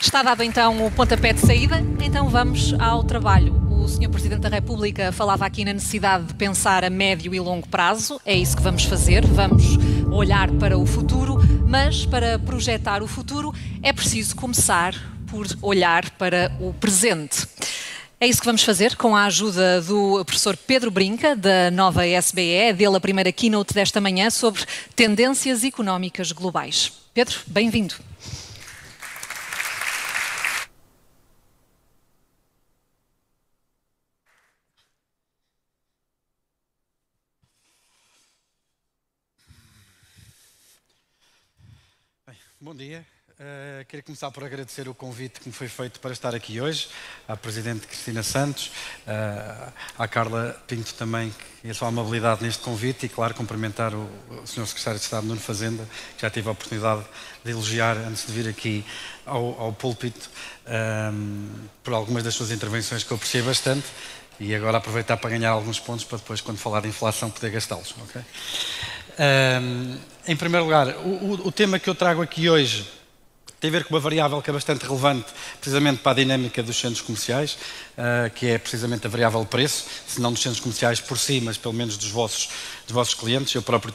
Está dado então o pontapé de saída, então vamos ao trabalho. O Sr. Presidente da República falava aqui na necessidade de pensar a médio e longo prazo, é isso que vamos fazer, vamos olhar para o futuro, mas para projetar o futuro é preciso começar por olhar para o presente. É isso que vamos fazer com a ajuda do professor Pedro Brinca, da Nova SBE, dele a primeira keynote desta manhã sobre tendências económicas globais. Pedro, bem-vindo. Bom dia. Queria começar por agradecer o convite que me foi feito para estar aqui hoje, à Presidente Cristina Santos, à Carla Pinto também, e a sua amabilidade neste convite, e claro, cumprimentar o Sr. Secretário de Estado, Nuno Fazenda, que já tive a oportunidade de elogiar antes de vir aqui ao púlpito, por algumas das suas intervenções que eu apreciei bastante, e agora aproveitar para ganhar alguns pontos para depois, quando falar de inflação, poder gastá-los. Okay? Em primeiro lugar, o tema que eu trago aqui hoje tem a ver com uma variável que é bastante relevante precisamente para a dinâmica dos centros comerciais, que é precisamente a variável preço, se não dos centros comerciais por si, mas pelo menos dos vossos clientes. Eu próprio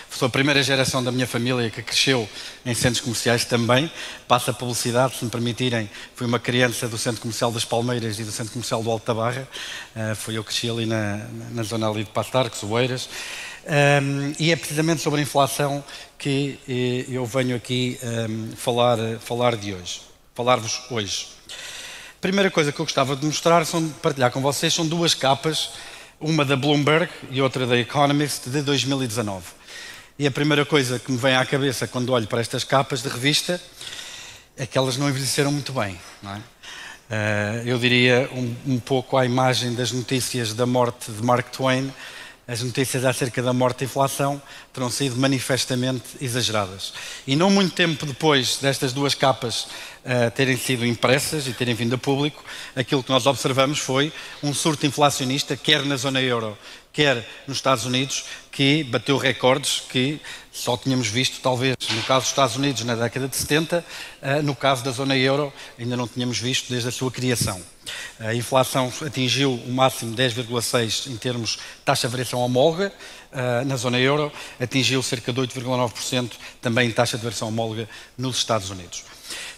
sou a primeira geração da minha família que cresceu em centros comerciais também. Passo a publicidade, se me permitirem, fui uma criança do Centro Comercial das Palmeiras e do Centro Comercial do Alto da Barra. Eu cresci ali na zona ali de Passo de Arcos, Oeiras. E é precisamente sobre a inflação que eu venho aqui falar-vos hoje. A primeira coisa que eu gostava de mostrar, partilhar com vocês, são duas capas, uma da Bloomberg e outra da Economist de 2019. E a primeira coisa que me vem à cabeça quando olho para estas capas de revista é que elas não envelheceram muito bem, não é? Eu diria um pouco à imagem das notícias da morte de Mark Twain. As notícias acerca da morte e inflação terão sido manifestamente exageradas. E não muito tempo depois destas duas capas terem sido impressas e terem vindo a público, aquilo que nós observamos foi um surto inflacionista, quer na zona euro, quer nos Estados Unidos, que bateu recordes que só tínhamos visto, talvez, no caso dos Estados Unidos, na década de 70, no caso da zona euro, ainda não tínhamos visto desde a sua criação. A inflação atingiu o máximo 10,6% em termos de taxa de variação homóloga, na zona euro, atingiu cerca de 8,9% também em taxa de variação homóloga nos Estados Unidos.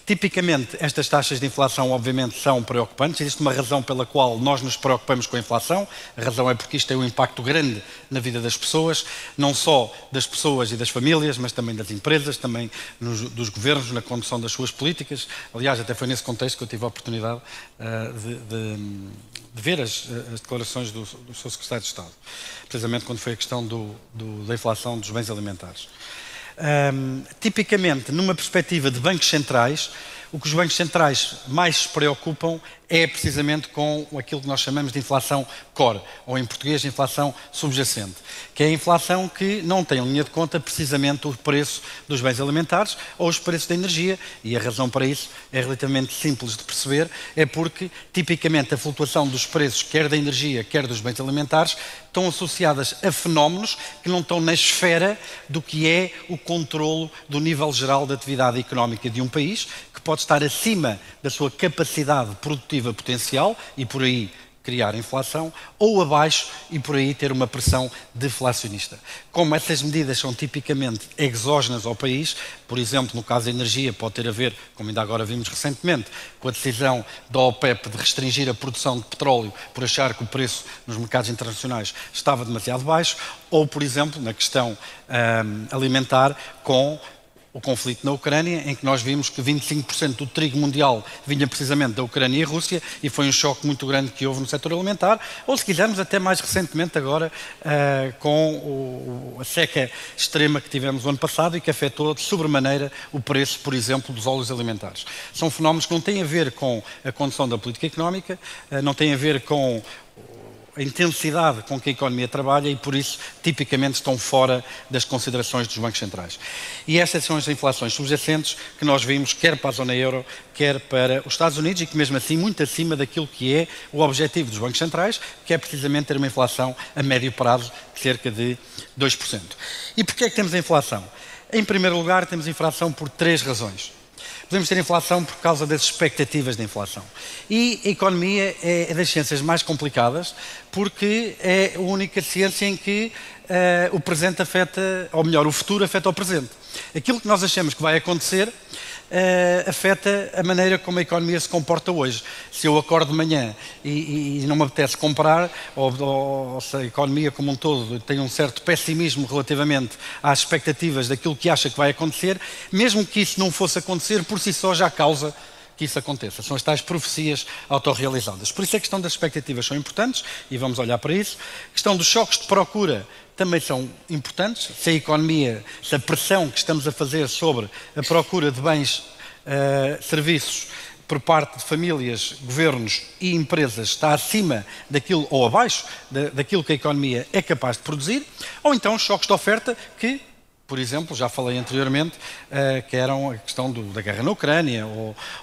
Tipicamente, estas taxas de inflação, obviamente, são preocupantes. Existe uma razão pela qual nós nos preocupamos com a inflação. A razão é porque isto tem um impacto grande na vida das pessoas, não só das pessoas e das famílias, mas também das empresas, também dos governos, na condução das suas políticas. Aliás, até foi nesse contexto que eu tive a oportunidade de ver as declarações do Sr. Secretário de Estado, precisamente quando foi a questão da inflação dos bens alimentares. Tipicamente, numa perspectiva de bancos centrais, o que os bancos centrais mais se preocupam é precisamente com aquilo que nós chamamos de inflação core, ou em português de inflação subjacente, que é a inflação que não tem em linha de conta precisamente o preço dos bens alimentares ou os preços da energia, e a razão para isso é relativamente simples de perceber, é porque tipicamente a flutuação dos preços, quer da energia, quer dos bens alimentares, estão associadas a fenómenos que não estão na esfera do que é o controlo do nível geral da atividade económica de um país, que pode estar acima da sua capacidade produtiva potencial e por aí criar inflação, ou abaixo e por aí ter uma pressão deflacionista. Como essas medidas são tipicamente exógenas ao país, por exemplo, no caso da energia, pode ter a ver, como ainda agora vimos recentemente, com a decisão da OPEP de restringir a produção de petróleo por achar que o preço nos mercados internacionais estava demasiado baixo, ou, por exemplo, na questão alimentar, com o conflito na Ucrânia, em que nós vimos que 25% do trigo mundial vinha precisamente da Ucrânia e Rússia, e foi um choque muito grande que houve no setor alimentar, ou se quisermos até mais recentemente agora com a seca extrema que tivemos o ano passado e que afetou de sobremaneira o preço, por exemplo, dos óleos alimentares. São fenómenos que não têm a ver com a condução da política económica, não têm a ver com a intensidade com que a economia trabalha e, por isso, tipicamente estão fora das considerações dos bancos centrais. E estas são as inflações subjacentes que nós vimos, quer para a zona euro, quer para os Estados Unidos, e que mesmo assim muito acima daquilo que é o objetivo dos bancos centrais, que é precisamente ter uma inflação a médio prazo de cerca de 2%. E porquê é que temos a inflação? Em primeiro lugar, temos a inflação por três razões. podemos ter inflação por causa das expectativas de inflação. E a economia é das ciências mais complicadas porque é a única ciência em que o presente afeta, ou melhor, o futuro afeta o presente. Aquilo que nós achamos que vai acontecer afeta a maneira como a economia se comporta hoje. Se eu acordo de manhã e não me apetece comprar, ou se a economia como um todo tem um certo pessimismo relativamente às expectativas daquilo que acha que vai acontecer, mesmo que isso não fosse acontecer, por si só já causa que isso aconteça. São as tais profecias autorrealizadas. Por isso a questão das expectativas são importantes e vamos olhar para isso. A questão dos choques de procura também são importantes. Se a economia, se a pressão que estamos a fazer sobre a procura de bens, serviços, por parte de famílias, governos e empresas está acima daquilo, ou abaixo daquilo que a economia é capaz de produzir, ou então choques de oferta que, por exemplo, já falei anteriormente, que eram a questão da guerra na Ucrânia,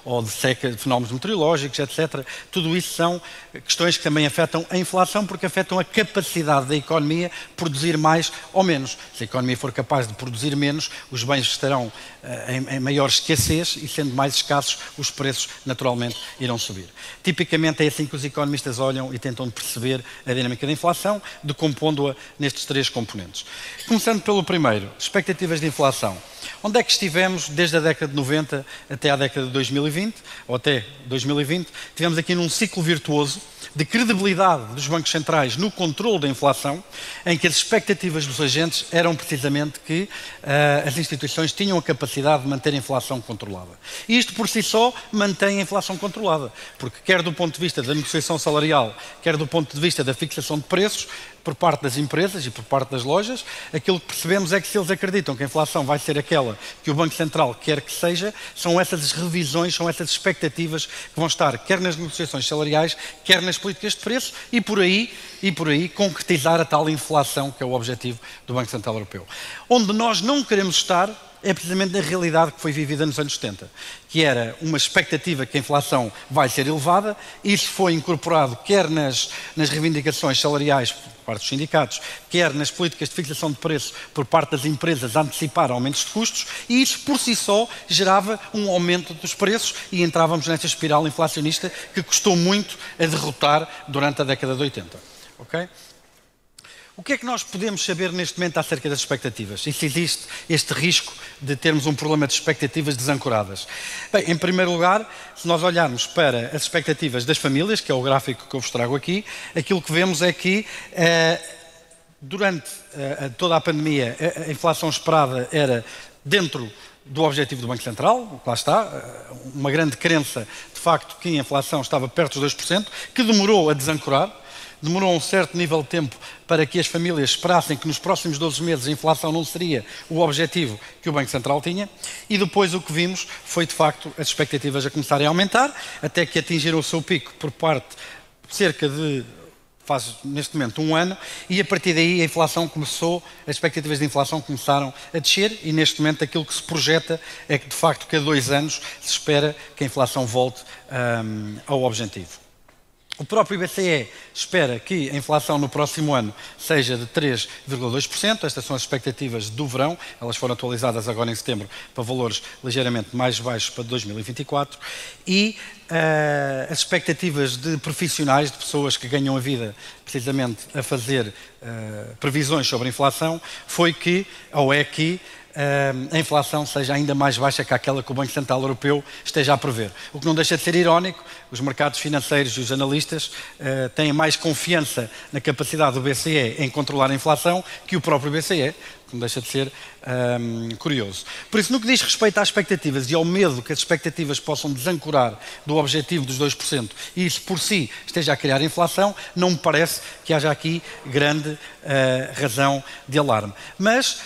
ou de seca, de fenómenos meteorológicos, etc. Tudo isso são questões que também afetam a inflação, porque afetam a capacidade da economia produzir mais ou menos. Se a economia for capaz de produzir menos, os bens estarão em maior escassez e, sendo mais escassos, os preços naturalmente irão subir. Tipicamente é assim que os economistas olham e tentam perceber a dinâmica da inflação, decompondo-a nestes três componentes. Começando pelo primeiro, expectativas de inflação. Onde é que estivemos desde a década de 90 até à década de 2020, ou até 2020? Tivemos aqui num ciclo virtuoso de credibilidade dos bancos centrais no controle da inflação, em que as expectativas dos agentes eram precisamente que as instituições tinham a capacidade de manter a inflação controlada. E isto por si só mantém a inflação controlada, porque quer do ponto de vista da negociação salarial, quer do ponto de vista da fixação de preços, por parte das empresas e por parte das lojas, aquilo que percebemos é que se eles acreditam que a inflação vai ser aquela que o Banco Central quer que seja, são essas revisões, são essas expectativas que vão estar quer nas negociações salariais, quer nas políticas de preço e por aí concretizar a tal inflação que é o objetivo do Banco Central Europeu. Onde nós não queremos estar é precisamente na realidade que foi vivida nos anos 70, que era uma expectativa que a inflação vai ser elevada. Isso foi incorporado quer nas reivindicações salariais por parte dos sindicatos, quer nas políticas de fixação de preço por parte das empresas a antecipar aumentos de custos, e isso por si só gerava um aumento dos preços e entrávamos nesta espiral inflacionista que custou muito a derrotar durante a década de 80. Okay? O que é que nós podemos saber neste momento acerca das expectativas? E se existe este risco de termos um problema de expectativas desancoradas? Bem, em primeiro lugar, se nós olharmos para as expectativas das famílias, que é o gráfico que eu vos trago aqui, aquilo que vemos é que durante toda a pandemia a inflação esperada era dentro do objetivo do Banco Central, lá está, uma grande crença de facto que a inflação estava perto dos 2%, que demorou a desancorar. Demorou um certo nível de tempo para que as famílias esperassem que nos próximos 12 meses a inflação não seria o objetivo que o Banco Central tinha, e depois o que vimos foi, de facto, as expectativas a começarem a aumentar, até que atingiram o seu pico por parte cerca de, faz neste momento um ano, e a partir daí a inflação começou, as expectativas de inflação começaram a descer, e neste momento aquilo que se projeta é que, de facto, cada 2 anos se espera que a inflação volte ao objetivo. O próprio BCE espera que a inflação no próximo ano seja de 3,2%. Estas são as expectativas do verão. Elas foram atualizadas agora em setembro para valores ligeiramente mais baixos para 2024. E as expectativas de profissionais, de pessoas que ganham a vida precisamente a fazer previsões sobre a inflação, foi que, ou é que, a inflação seja ainda mais baixa que aquela que o Banco Central Europeu esteja a prever. O que não deixa de ser irónico, os mercados financeiros e os analistas têm mais confiança na capacidade do BCE em controlar a inflação que o próprio BCE, que não deixa de ser curioso. Por isso, no que diz respeito às expectativas e ao medo que as expectativas possam desancorar do objetivo dos 2% e isso por si esteja a criar inflação, não me parece que haja aqui grande razão de alarme. Mas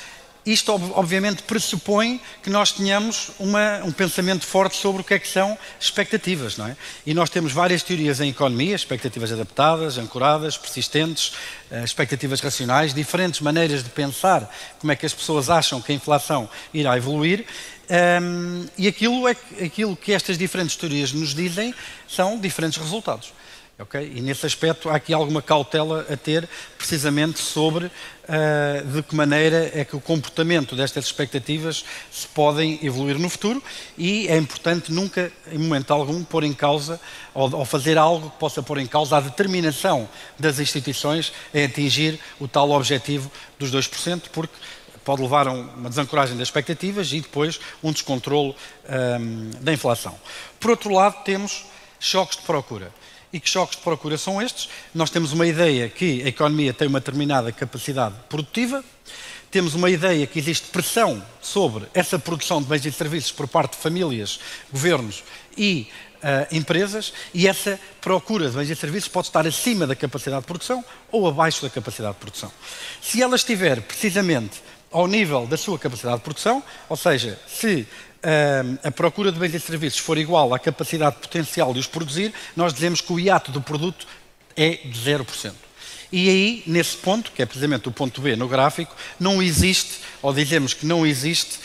isto, obviamente, pressupõe que nós tenhamos um pensamento forte sobre o que é que são expectativas, não é? E nós temos várias teorias em economia, expectativas adaptadas, ancoradas, persistentes, expectativas racionais, diferentes maneiras de pensar como é que as pessoas acham que a inflação irá evoluir, e aquilo que estas diferentes teorias nos dizem são diferentes resultados. Okay? E nesse aspecto há aqui alguma cautela a ter, precisamente sobre de que maneira é que o comportamento destas expectativas se podem evoluir no futuro, e é importante nunca, em momento algum, pôr em causa ou fazer algo que possa pôr em causa a determinação das instituições em atingir o tal objetivo dos 2%, porque pode levar a uma desancoragem das expectativas e depois um descontrolo da inflação. Por outro lado, temos choques de procura. E que choques de procura são estes? Nós temos uma ideia que a economia tem uma determinada capacidade produtiva, temos uma ideia que existe pressão sobre essa produção de bens e serviços por parte de famílias, governos e empresas, e essa procura de bens e serviços pode estar acima da capacidade de produção ou abaixo da capacidade de produção. Se ela estiver precisamente ao nível da sua capacidade de produção, ou seja, se a procura de bens e serviços for igual à capacidade potencial de os produzir, nós dizemos que o hiato do produto é de 0%. E aí, nesse ponto, que é precisamente o ponto B no gráfico, não existe, ou dizemos que não existe,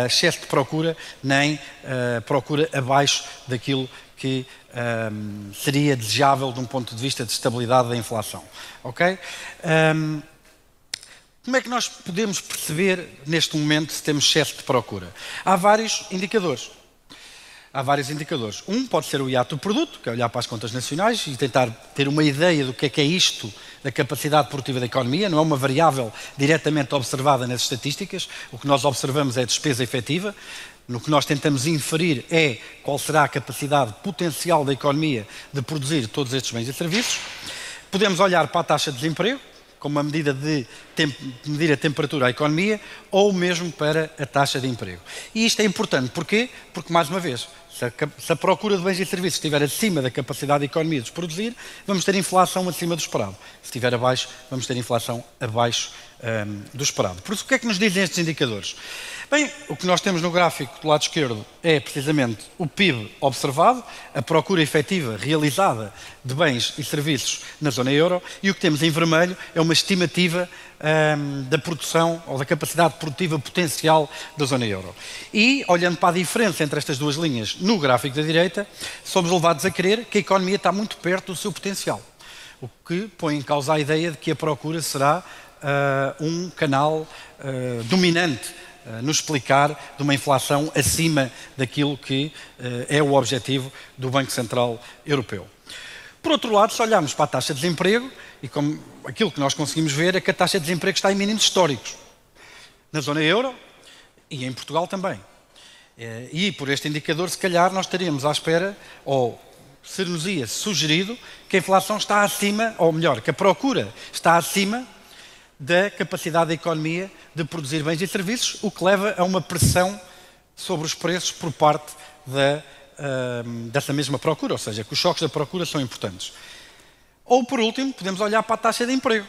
excesso de procura, nem procura abaixo daquilo que seria desejável de um ponto de vista de estabilidade da inflação. Ok? Como é que nós podemos perceber, neste momento, se temos excesso de procura? Há vários indicadores. Um pode ser o hiato do produto, que é olhar para as contas nacionais e tentar ter uma ideia do que é isto da capacidade produtiva da economia. Não é uma variável diretamente observada nas estatísticas. O que nós observamos é a despesa efetiva. No que nós tentamos inferir é qual será a capacidade potencial da economia de produzir todos estes bens e serviços. Podemos olhar para a taxa de desemprego, como uma medida de medir a temperatura à economia, ou mesmo para a taxa de emprego. E isto é importante. Porquê? Porque, mais uma vez, se a procura de bens e serviços estiver acima da capacidade da economia de os produzir, vamos ter inflação acima do esperado. Se estiver abaixo, vamos ter inflação abaixo do esperado. Por isso, o que é que nos dizem estes indicadores? Bem, o que nós temos no gráfico do lado esquerdo é precisamente o PIB observado, a procura efetiva realizada de bens e serviços na zona euro, e o que temos em vermelho é uma estimativa da produção ou da capacidade produtiva potencial da zona euro. E, olhando para a diferença entre estas duas linhas no gráfico da direita, somos levados a crer que a economia está muito perto do seu potencial, o que põe em causa a ideia de que a procura será um canal dominante nos explicar de uma inflação acima daquilo que é o objetivo do Banco Central Europeu. Por outro lado, se olharmos para a taxa de desemprego, e como aquilo que nós conseguimos ver é que a taxa de desemprego está em mínimos históricos, na zona euro e em Portugal também. E por este indicador, se calhar, nós estaríamos à espera, ou ser-nos-ia sugerido, que a inflação está acima, ou melhor, que a procura está acima da capacidade da economia de produzir bens e serviços, o que leva a uma pressão sobre os preços por parte dessa mesma procura, ou seja, que os choques da procura são importantes. Ou, por último, podemos olhar para a taxa de emprego.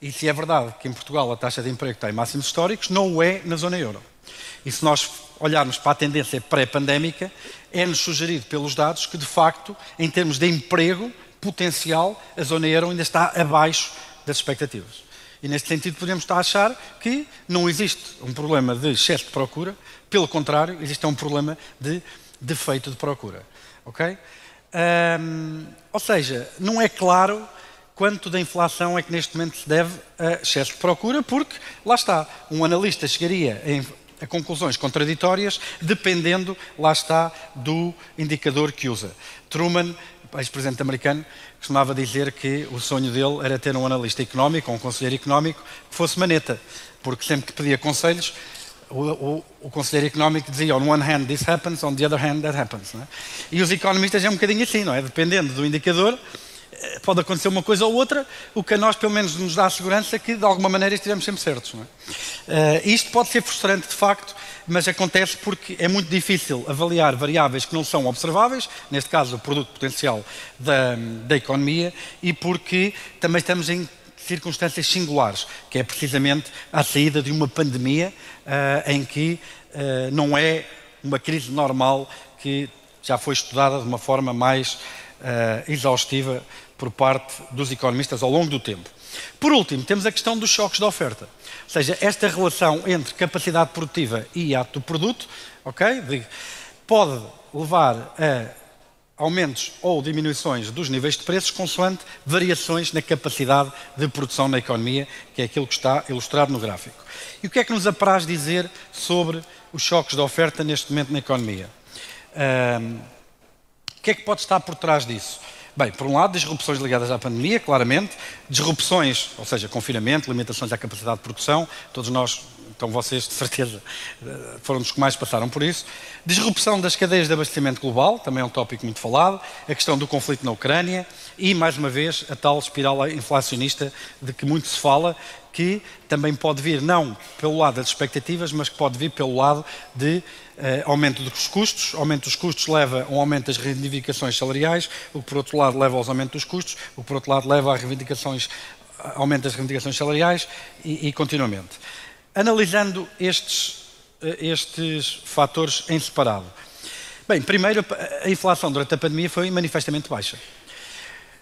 E se é verdade que em Portugal a taxa de emprego está em máximos históricos, não o é na zona euro. E se nós olharmos para a tendência pré-pandémica, é-nos sugerido pelos dados que, de facto, em termos de emprego potencial, a zona euro ainda está abaixo das expectativas. E neste sentido podemos estar a achar que não existe um problema de excesso de procura, pelo contrário, existe um problema de defeito de procura. Ok? Ou seja, não é claro quanto da inflação é que neste momento se deve a excesso de procura, porque, lá está, um analista chegaria a conclusões contraditórias dependendo, lá está, do indicador que usa. Truman, ex-presidente americano, costumava dizer que o sonho dele era ter um analista económico, ou um conselheiro económico, que fosse maneta, porque sempre que pedia conselhos, o conselheiro económico dizia, on one hand this happens, on the other hand that happens. Não é? E os economistas é um bocadinho assim, não é? Dependendo do indicador, pode acontecer uma coisa ou outra, o que a nós pelo menos nos dá a segurança que de alguma maneira estivemos sempre certos. Não é? Isto pode ser frustrante de facto, mas acontece porque é muito difícil avaliar variáveis que não são observáveis, neste caso o produto potencial da economia, e porque também estamos em circunstâncias singulares, que é precisamente a saída de uma pandemia em que não é uma crise normal que já foi estudada de uma forma mais exaustiva por parte dos economistas ao longo do tempo. Por último, temos a questão dos choques de oferta. Ou seja, esta relação entre capacidade produtiva e hiato do produto, okay, pode levar aumentos ou diminuições dos níveis de preços consoante variações na capacidade de produção na economia, que é aquilo que está ilustrado no gráfico. E o que é que nos apraz dizer sobre os choques de oferta neste momento na economia? O que é que pode estar por trás disso? Bem, por um lado, disrupções ligadas à pandemia, claramente, disrupções, ou seja, confinamento, limitações à capacidade de produção, todos nós, então vocês de certeza foram dos que mais passaram por isso. Disrupção das cadeias de abastecimento global, também é um tópico muito falado, a questão do conflito na Ucrânia e, mais uma vez, a tal espiral inflacionista de que muito se fala, que também pode vir não pelo lado das expectativas, mas que pode vir pelo lado de aumento dos custos. Aumento dos custos leva a um aumento das reivindicações salariais, o que por outro lado leva aos aumentos dos custos, o que por outro lado leva a aumento das reivindicações salariais e continuamente. Analisando estes fatores em separado. Bem, primeiro, a inflação durante a pandemia foi manifestamente baixa.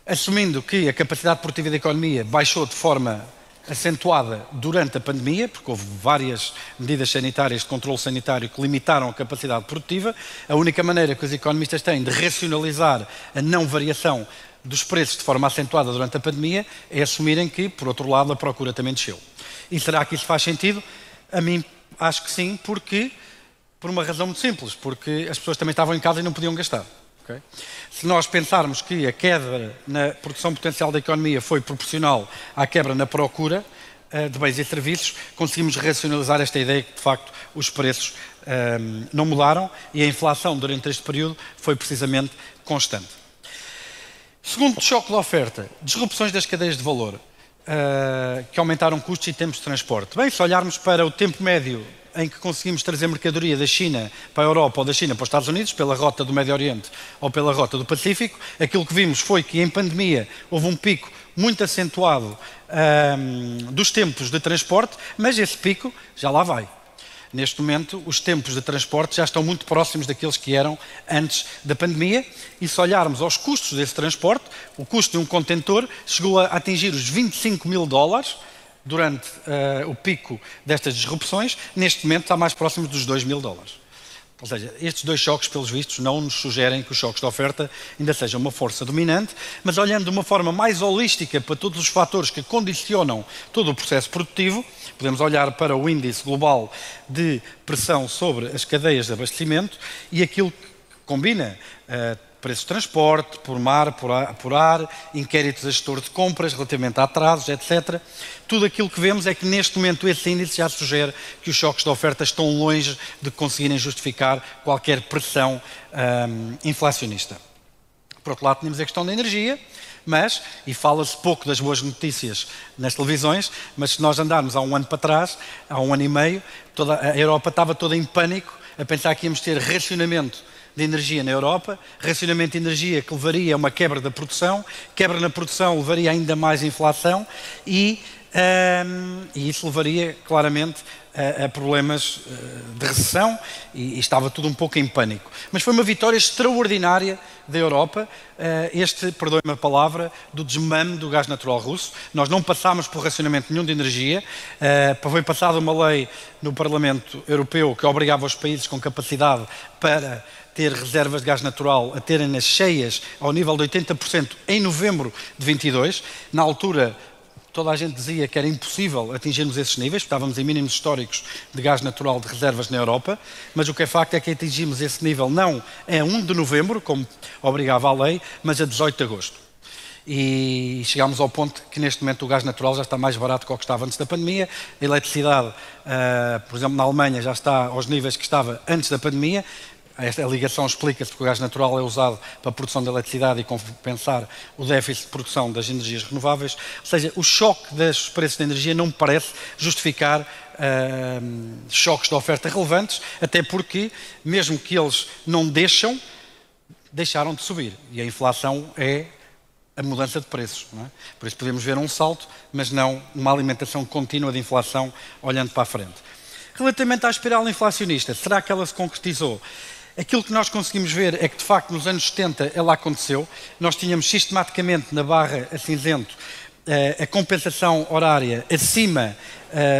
Assumindo que a capacidade produtiva da economia baixou de forma acentuada durante a pandemia, porque houve várias medidas sanitárias de controle sanitário que limitaram a capacidade produtiva, a única maneira que os economistas têm de racionalizar a não variação dos preços de forma acentuada durante a pandemia é assumirem que, por outro lado, a procura também desceu. E será que isso faz sentido? A mim acho que sim, porque por uma razão muito simples, porque as pessoas também estavam em casa e não podiam gastar. Okay? Se nós pensarmos que a queda na produção potencial da economia foi proporcional à quebra na procura de bens e serviços, conseguimos racionalizar esta ideia que, de facto, os preços não mudaram e a inflação durante este período foi precisamente constante. Segundo choque de oferta, disrupções das cadeias de valor, que aumentaram custos e tempos de transporte. Bem, se olharmos para o tempo médio em que conseguimos trazer mercadoria da China para a Europa ou da China para os Estados Unidos, pela rota do Médio Oriente ou pela rota do Pacífico, aquilo que vimos foi que em pandemia houve um pico muito acentuado dos tempos de transporte, mas esse pico já lá vai. Neste momento, os tempos de transporte já estão muito próximos daqueles que eram antes da pandemia e se olharmos aos custos desse transporte, o custo de um contentor chegou a atingir os $25.000 durante o pico destas disrupções, neste momento está mais próximo dos $2.000. Ou seja, estes dois choques, pelos vistos, não nos sugerem que os choques de oferta ainda sejam uma força dominante, mas olhando de uma forma mais holística para todos os fatores que condicionam todo o processo produtivo, podemos olhar para o índice global de pressão sobre as cadeias de abastecimento e aquilo que combina preços de transporte, por mar, por ar, inquéritos a gestor de compras relativamente a atrasos, etc. Tudo aquilo que vemos é que neste momento esse índice já sugere que os choques de oferta estão longe de conseguirem justificar qualquer pressão inflacionista. Por outro lado, temos a questão da energia, mas, e fala-se pouco das boas notícias nas televisões, mas se nós andarmos há um ano para trás, há um ano e meio, toda a Europa estava toda em pânico a pensar que íamos ter racionamento de energia na Europa, racionamento de energia que levaria a uma quebra da produção, quebra na produção levaria ainda mais inflação e isso levaria claramente a problemas de recessão e estava tudo um pouco em pânico. Mas foi uma vitória extraordinária da Europa, perdoem-me a palavra, do desmame do gás natural russo. Nós não passámos por racionamento nenhum de energia, foi passada uma lei no Parlamento Europeu que obrigava os países com capacidade para ter reservas de gás natural a terem-nas cheias ao nível de 80% em novembro de 22. Na altura, toda a gente dizia que era impossível atingirmos esses níveis, estávamos em mínimos históricos de gás natural de reservas na Europa, mas o que é facto é que atingimos esse nível não a 1 de novembro, como obrigava a lei, mas a 18 de agosto. E chegámos ao ponto que neste momento o gás natural já está mais barato do que estava antes da pandemia, a eletricidade, por exemplo, na Alemanha já está aos níveis que estava antes da pandemia. Esta ligação explica-se porque o gás natural é usado para a produção de eletricidade e compensar o déficit de produção das energias renováveis. Ou seja, o choque dos preços da energia não me parece justificar choques de oferta relevantes, até porque, mesmo que eles não deixaram de subir. E a inflação é a mudança de preços. Não é? Por isso podemos ver um salto, mas não uma alimentação contínua de inflação olhando para a frente. Relativamente à espiral inflacionista, será que ela se concretizou? Aquilo que nós conseguimos ver é que, de facto, nos anos 70 ela aconteceu. Nós tínhamos sistematicamente na barra a cinzento a compensação horária acima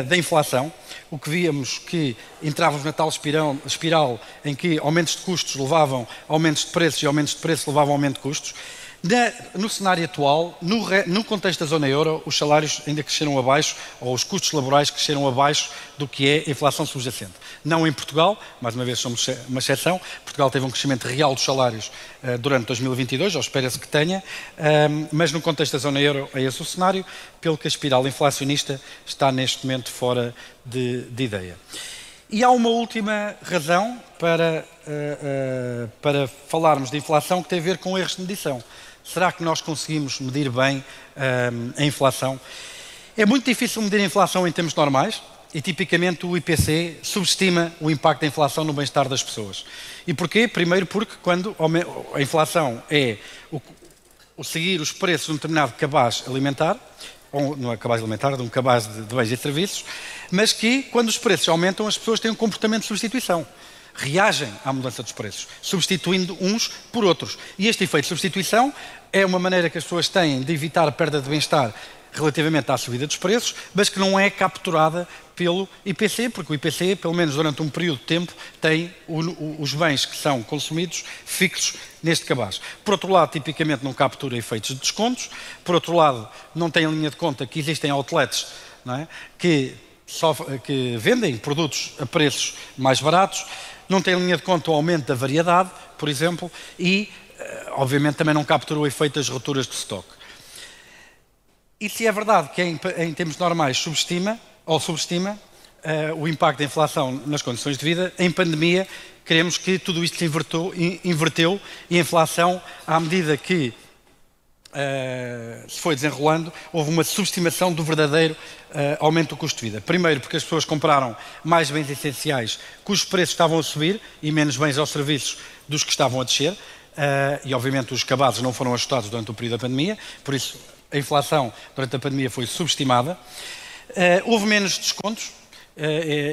da inflação, o que víamos que entrávamos na tal espiral em que aumentos de custos levavam a aumentos de preços e aumentos de preços levavam a aumento de custos. No cenário atual, no contexto da zona euro, os salários ainda cresceram abaixo, ou os custos laborais cresceram abaixo do que é a inflação subjacente. Não em Portugal, mais uma vez somos uma exceção, Portugal teve um crescimento real dos salários durante 2022, ou espera-se que tenha, mas no contexto da zona euro é esse o cenário, pelo que a espiral inflacionista está neste momento fora de ideia. E há uma última razão para falarmos de inflação que tem a ver com erros de medição. Será que nós conseguimos medir bem a inflação? É muito difícil medir a inflação em termos normais e, tipicamente, o IPC subestima o impacto da inflação no bem-estar das pessoas. E porquê? Primeiro porque quando a inflação é o seguir os preços de um determinado cabaz alimentar, ou não é cabaz alimentar, de um cabaz de bens e serviços, mas que, quando os preços aumentam, as pessoas têm um comportamento de substituição. Reagem à mudança dos preços, substituindo uns por outros. E este efeito de substituição é uma maneira que as pessoas têm de evitar a perda de bem-estar relativamente à subida dos preços, mas que não é capturada pelo IPC, porque o IPC, pelo menos durante um período de tempo, tem os bens que são consumidos fixos neste cabaz. Por outro lado, tipicamente não captura efeitos de descontos, por outro lado, não tem em linha de conta que existem outlets, não é? que vendem produtos a preços mais baratos, não tem em linha de conta o aumento da variedade, por exemplo, e, obviamente, também não captura o efeito das rupturas de stock. E se é verdade que em termos normais subestima o impacto da inflação nas condições de vida, em pandemia queremos que tudo isto se inverteu e a inflação, à medida que se foi desenrolando, houve uma subestimação do verdadeiro aumento do custo de vida. Primeiro porque as pessoas compraram mais bens essenciais cujos preços estavam a subir e menos bens ou serviços dos que estavam a descer e obviamente os cabazes não foram ajustados durante o período da pandemia, por isso a inflação durante a pandemia foi subestimada. Houve menos descontos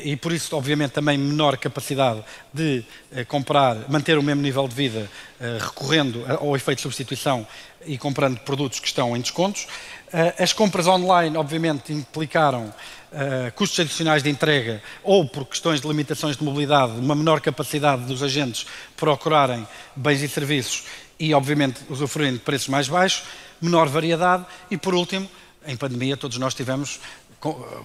e por isso obviamente também menor capacidade de manter o mesmo nível de vida recorrendo ao efeito de substituição e comprando produtos que estão em descontos. As compras online obviamente implicaram custos adicionais de entrega ou por questões de limitações de mobilidade, uma menor capacidade dos agentes procurarem bens e serviços e obviamente usufruindo de preços mais baixos, menor variedade e por último, em pandemia todos nós tivemos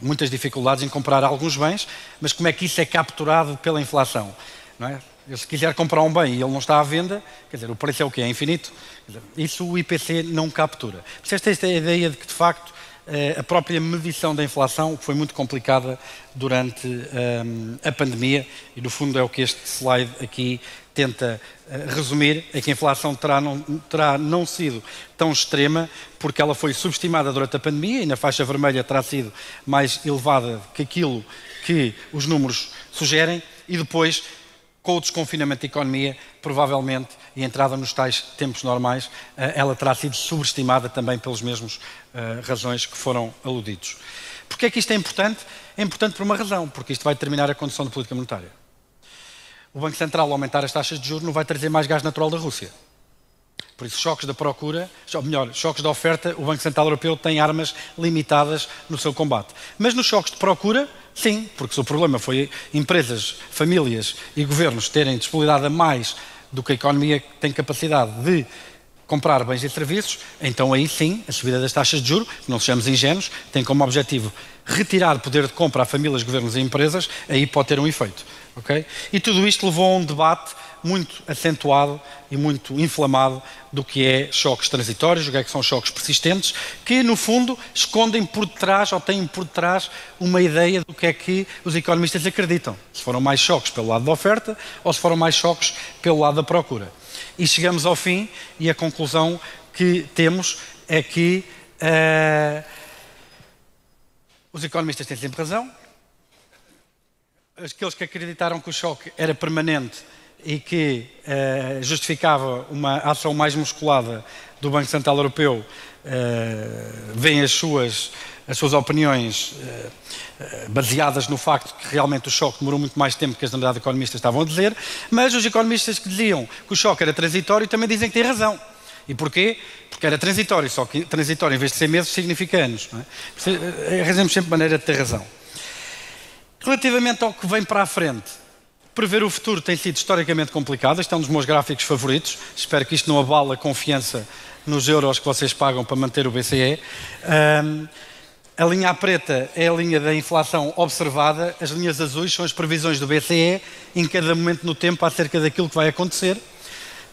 muitas dificuldades em comprar alguns bens, mas como é que isso é capturado pela inflação? Não é? Eu, se quiser comprar um bem e ele não está à venda, quer dizer, o preço é o quê? É infinito? Quer dizer, isso o IPC não captura. Por isso esta é a ideia de que, de facto, a própria medição da inflação foi muito complicada durante a pandemia e, no fundo, é o que este slide aqui tenta resumir, é que a inflação terá não sido tão extrema porque ela foi subestimada durante a pandemia e na faixa vermelha terá sido mais elevada que aquilo que os números sugerem e depois, com o desconfinamento da economia, provavelmente, e a entrada nos tais tempos normais, ela terá sido subestimada também pelas mesmas razões que foram aludidos. Porquê é que isto é importante? É importante por uma razão, porque isto vai determinar a condução da política monetária. O Banco Central, ao aumentar as taxas de juros, não vai trazer mais gás natural da Rússia. Por isso, choques da procura, ou melhor, choques da oferta, o Banco Central Europeu tem armas limitadas no seu combate. Mas nos choques de procura, sim, porque se o problema foi empresas, famílias e governos terem disponibilidade a mais do que a economia tem capacidade de comprar bens e serviços, então aí sim, a subida das taxas de juros, que não sejamos ingênuos, tem como objetivo retirar poder de compra a famílias, governos e empresas, aí pode ter um efeito. Okay? E tudo isto levou a um debate muito acentuado e muito inflamado do que é choques transitórios, o que é que são choques persistentes, que no fundo escondem por detrás ou têm por detrás uma ideia do que é que os economistas acreditam. Se foram mais choques pelo lado da oferta ou se foram mais choques pelo lado da procura. E chegamos ao fim e a conclusão que temos é que os economistas têm sempre razão. Aqueles que acreditaram que o choque era permanente e que justificava uma ação mais musculada do Banco Central Europeu veem as suas opiniões baseadas no facto que realmente o choque demorou muito mais tempo que as unidades economistas estavam a dizer, mas os economistas que diziam que o choque era transitório também dizem que têm razão. E porquê? Porque era transitório, só que transitório, em vez de ser meses, significa anos. Não é? Arranjamos sempre maneira de ter razão. Relativamente ao que vem para a frente, prever o futuro tem sido historicamente complicado. Este é um dos meus gráficos favoritos. Espero que isto não abale a confiança nos euros que vocês pagam para manter o BCE. A linha preta é a linha da inflação observada, as linhas azuis são as previsões do BCE em cada momento no tempo acerca daquilo que vai acontecer.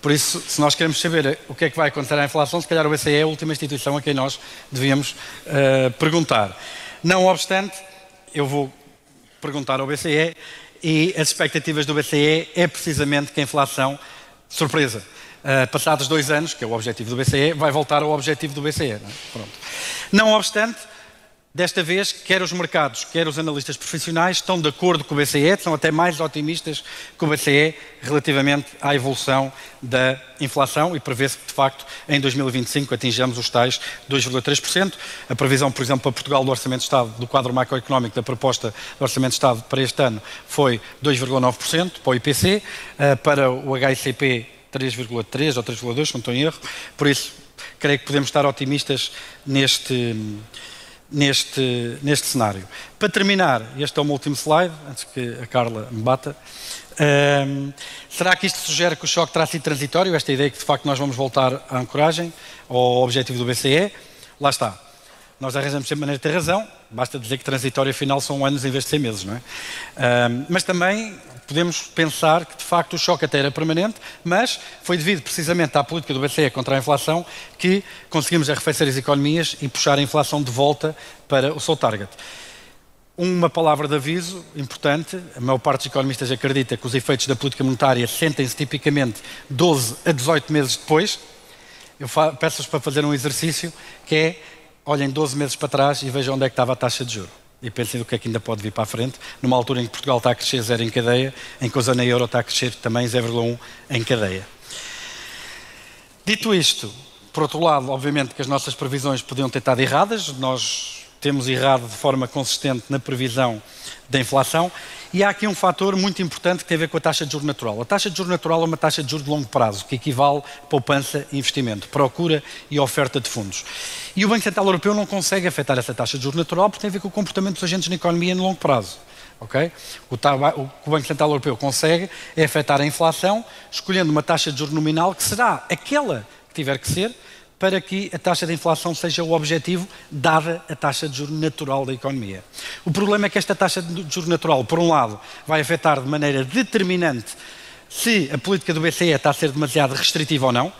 Por isso, se nós queremos saber o que é que vai acontecer à inflação, se calhar o BCE é a última instituição a quem nós devíamos perguntar. Não obstante, eu vou perguntar ao BCE e as expectativas do BCE é precisamente que a inflação, surpresa, passados 2 anos, que é o objetivo do BCE, vai voltar ao objetivo do BCE. Não é? Pronto. Não obstante, desta vez, quer os mercados, quer os analistas profissionais estão de acordo com o BCE, são até mais otimistas que o BCE relativamente à evolução da inflação e prevê-se que, de facto, em 2025 atinjamos os tais 2,3%. A previsão, por exemplo, para Portugal do Orçamento de Estado, do quadro macroeconómico da proposta do Orçamento de Estado para este ano foi 2,9% para o IPC, para o HICP 3,3% ou 3,2%, se não estou em erro. Por isso, creio que podemos estar otimistas neste cenário. Para terminar, este é o meu último slide, antes que a Carla me bata. Será que isto sugere que o choque terá sido transitório? Esta ideia que de facto nós vamos voltar à ancoragem, ao objetivo do BCE? Lá está. Nós arranjamos sempre maneira de ter razão, basta dizer que transitório afinal são anos em vez de 6 meses, não é? Mas também podemos pensar que de facto o choque até era permanente, mas foi devido precisamente à política do BCE contra a inflação que conseguimos arrefecer as economias e puxar a inflação de volta para o seu target. Uma palavra de aviso importante, a maior parte dos economistas acredita que os efeitos da política monetária sentem-se tipicamente 12 a 18 meses depois. Eu peço-vos para fazer um exercício que é, olhem 12 meses para trás e vejam onde é que estava a taxa de juros. E pensem do que é que ainda pode vir para a frente, numa altura em que Portugal está a crescer 0 em cadeia, em que a zona euro está a crescer também 0,1 em cadeia. Dito isto, por outro lado, obviamente que as nossas previsões podiam ter estado erradas, nós temos errado de forma consistente na previsão da inflação, e há aqui um fator muito importante que tem a ver com a taxa de juros natural. A taxa de juros natural é uma taxa de juros de longo prazo, que equivale a poupança e investimento, procura e oferta de fundos. E o Banco Central Europeu não consegue afetar essa taxa de juros natural porque tem a ver com o comportamento dos agentes na economia no longo prazo. Okay? O que o Banco Central Europeu consegue é afetar a inflação, escolhendo uma taxa de juros nominal que será aquela que tiver que ser, para que a taxa de inflação seja o objetivo, dada a taxa de juros natural da economia. O problema é que esta taxa de juros natural, por um lado, vai afetar de maneira determinante se a política do BCE está a ser demasiado restritiva ou não,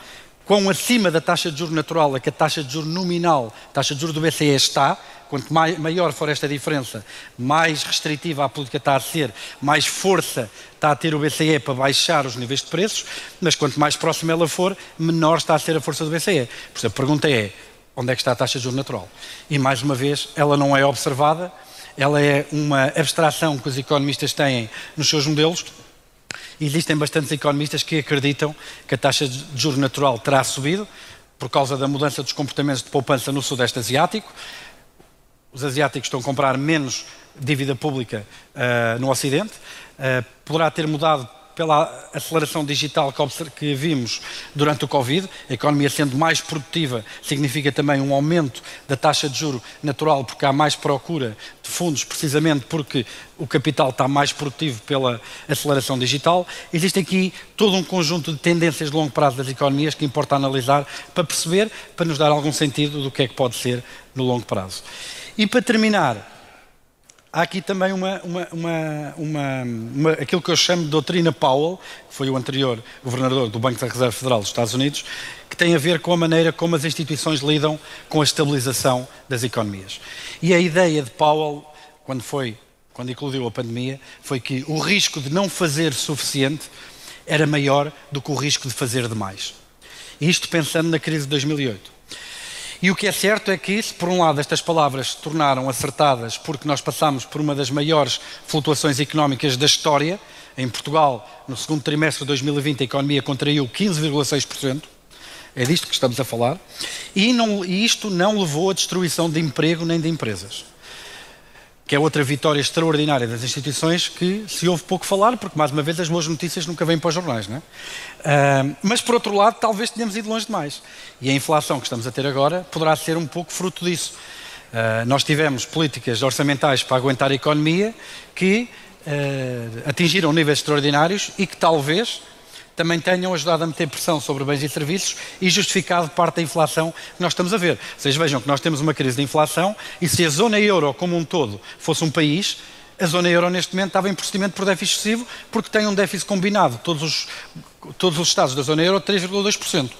quão acima da taxa de juros natural é que a taxa de juros nominal, a taxa de juros do BCE está. Quanto maior for esta diferença, mais restritiva a política está a ser, mais força está a ter o BCE para baixar os níveis de preços, mas quanto mais próxima ela for, menor está a ser a força do BCE. Por isso a pergunta é, onde é que está a taxa de juros natural? E mais uma vez, ela não é observada, ela é uma abstração que os economistas têm nos seus modelos. Existem bastantes economistas que acreditam que a taxa de juros natural terá subido por causa da mudança dos comportamentos de poupança no Sudeste Asiático. Os asiáticos estão a comprar menos dívida pública no Ocidente. Poderá ter mudado pela aceleração digital que vimos durante o Covid. A economia sendo mais produtiva significa também um aumento da taxa de juro natural, porque há mais procura de fundos, precisamente porque o capital está mais produtivo pela aceleração digital. Existe aqui todo um conjunto de tendências de longo prazo das economias que importa analisar para perceber, para nos dar algum sentido do que é que pode ser no longo prazo. E para terminar, há aqui também aquilo que eu chamo de doutrina Powell, que foi o anterior governador do Banco da Reserva Federal dos Estados Unidos, que tem a ver com a maneira como as instituições lidam com a estabilização das economias. E a ideia de Powell, quando eclodiu a pandemia, foi que o risco de não fazer suficiente era maior do que o risco de fazer demais. Isto pensando na crise de 2008. E o que é certo é que, se por um lado estas palavras se tornaram acertadas porque nós passámos por uma das maiores flutuações económicas da história, em Portugal, no segundo trimestre de 2020, a economia contraiu 15,6%, é disto que estamos a falar, e isto não levou à destruição de emprego nem de empresas. que é outra vitória extraordinária das instituições que se ouve pouco falar, porque, mais uma vez, as boas notícias nunca vêm para os jornais, não é? Mas, por outro lado, talvez tenhamos ido longe demais. E a inflação que estamos a ter agora poderá ser um pouco fruto disso. Nós tivemos políticas orçamentais para aguentar a economia que atingiram níveis extraordinários e que talvez também tenham ajudado a meter pressão sobre bens e serviços e justificado parte da inflação que nós estamos a ver. Vocês vejam que nós temos uma crise de inflação e se a zona euro como um todo fosse um país, a zona euro neste momento estava em procedimento por déficit excessivo porque tem um déficit combinado, todos os Estados da zona euro, 3,2%.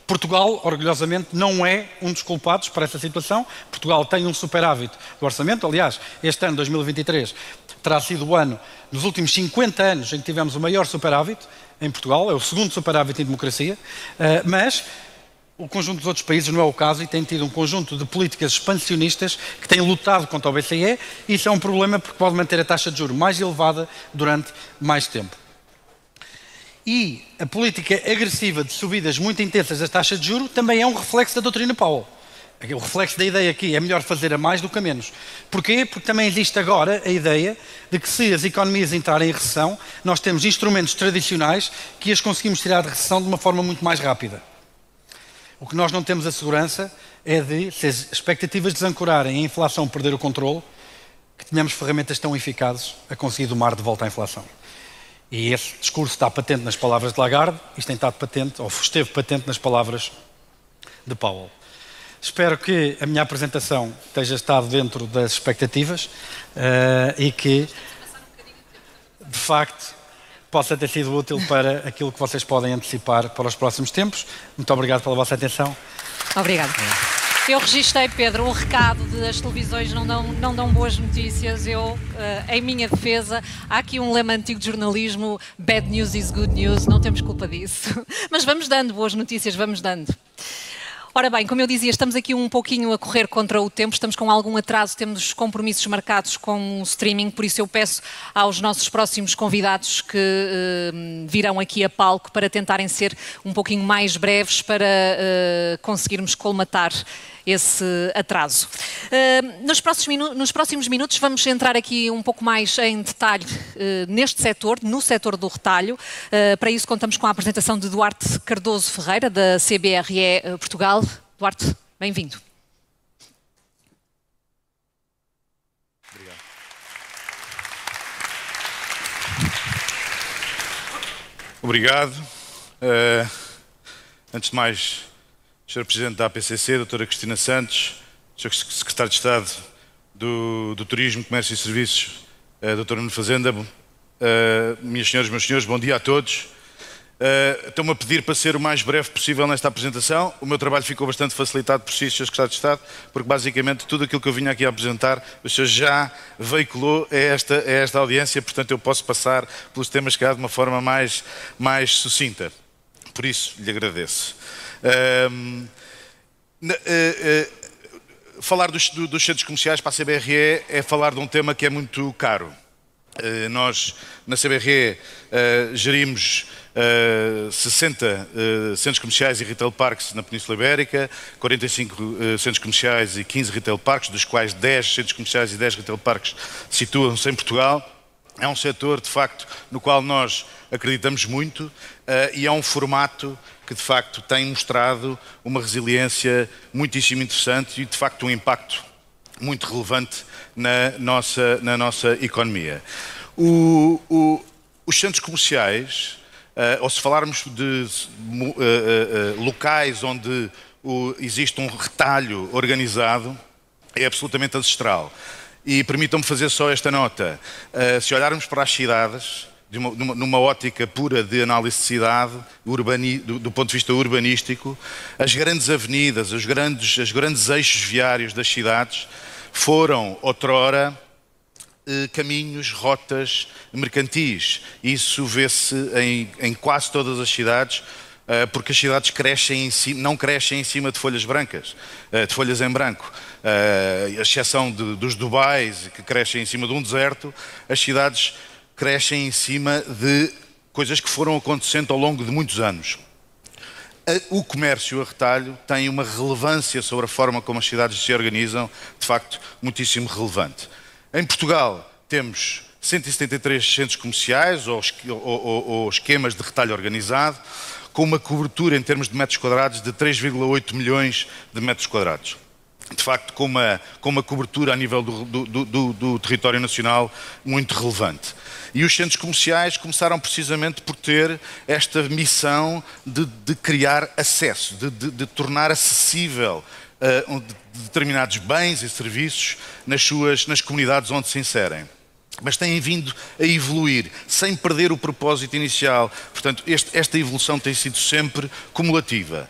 Portugal, orgulhosamente, não é um dos culpados para essa situação. Portugal tem um superávit do orçamento. Aliás, este ano, 2023, terá sido o ano, nos últimos 50 anos, em que tivemos o maior superávit em Portugal. É o segundo superávit em democracia. Mas o conjunto dos outros países não é o caso e tem tido um conjunto de políticas expansionistas que têm lutado contra o BCE. E isso é um problema porque pode manter a taxa de juros mais elevada durante mais tempo. E a política agressiva de subidas muito intensas da taxa de juros também é um reflexo da doutrina Powell. O reflexo da ideia aqui é melhor fazer a mais do que a menos. Porquê? Porque também existe agora a ideia de que se as economias entrarem em recessão, nós temos instrumentos tradicionais que as conseguimos tirar de recessão de uma forma muito mais rápida. O que nós não temos a segurança é de, se as expectativas desancorarem e a inflação perder o controle, que tenhamos ferramentas tão eficazes a conseguir domar de volta a inflação. E esse discurso está patente nas palavras de Lagarde, isto tem estado patente, ou esteve patente nas palavras de Powell. Espero que a minha apresentação tenha estado dentro das expectativas e que, de facto, possa ter sido útil para aquilo que vocês podem antecipar para os próximos tempos. Muito obrigado pela vossa atenção. Obrigado. Eu registrei, Pedro, o recado de as televisões não dão boas notícias. Em minha defesa, há aqui um lema antigo de jornalismo: bad news is good news, não temos culpa disso. Mas vamos dando boas notícias, vamos dando. Ora bem, como eu dizia, estamos aqui um pouquinho a correr contra o tempo, estamos com algum atraso, temos compromissos marcados com o streaming, por isso eu peço aos nossos próximos convidados que virão aqui a palco para tentarem ser um pouquinho mais breves para conseguirmos colmatar esse atraso. Nos próximos minutos vamos entrar aqui um pouco mais em detalhe neste setor, no setor do retalho. Para isso contamos com a apresentação de Duarte Cardoso Ferreira, da CBRE Portugal. Duarte, bem-vindo. Obrigado. Obrigado. Antes de mais, Sr. Presidente da APCC, Dra. Cristina Santos, Sr. Secretário de Estado do Turismo, Comércio e Serviços, Dr. Nuno Fazenda, minhas senhoras, meus senhores, bom dia a todos. Estão-me a pedir para ser o mais breve possível nesta apresentação. O meu trabalho ficou bastante facilitado por si, Sr. Secretário de Estado, porque basicamente tudo aquilo que eu vinha aqui a apresentar, o senhor já veiculou a esta audiência, portanto eu posso passar pelos temas que há de uma forma mais sucinta. Por isso, lhe agradeço. Falar dos centros comerciais para a CBRE é falar de um tema que é muito caro. Nós, na CBRE, gerimos 60 centros comerciais e retail parks na Península Ibérica, 45 centros comerciais e 15 retail parks, dos quais 10 centros comerciais e 10 retail parks situam-se em Portugal. É um setor, de facto, no qual nós acreditamos muito e é um formato que, de facto, tem mostrado uma resiliência muitíssimo interessante e, de facto, um impacto muito relevante na nossa economia. Os centros comerciais, ou se falarmos de locais onde existe um retalho organizado, é absolutamente ancestral. E permitam-me fazer só esta nota. Se olharmos para as cidades, numa ótica pura de análise de cidade, do ponto de vista urbanístico, as grandes avenidas, os grandes eixos viários das cidades foram, outrora, caminhos, rotas mercantis. Isso vê-se em quase todas as cidades, porque as cidades não crescem em cima de folhas brancas, de folhas em branco. A exceção dos Dubais, que crescem em cima de um deserto, as cidades crescem em cima de coisas que foram acontecendo ao longo de muitos anos. O comércio a retalho tem uma relevância sobre a forma como as cidades se organizam, de facto, muitíssimo relevante. Em Portugal temos 173 centros comerciais ou esquemas de retalho organizado, com uma cobertura em termos de metros quadrados de 3,8 milhões de metros quadrados. De facto, com uma cobertura a nível do território nacional muito relevante. E os centros comerciais começaram precisamente por ter esta missão de criar acesso, de tornar acessível determinados bens e serviços nas comunidades onde se inserem. Mas têm vindo a evoluir, sem perder o propósito inicial. Portanto, esta evolução tem sido sempre cumulativa.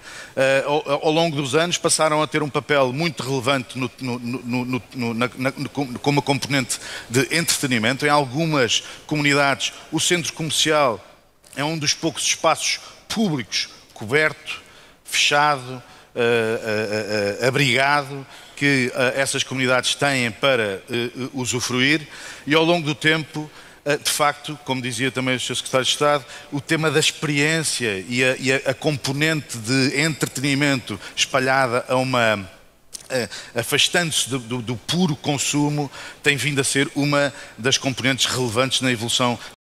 Ao longo dos anos passaram a ter um papel muito relevante como componente de entretenimento. Em algumas comunidades, o centro comercial é um dos poucos espaços públicos, coberto, fechado, abrigado, que essas comunidades têm para usufruir, e ao longo do tempo, de facto, como dizia também o Sr. Secretário de Estado, o tema da experiência e a componente de entretenimento espalhada afastando-se do puro consumo, tem vindo a ser uma das componentes relevantes na evolução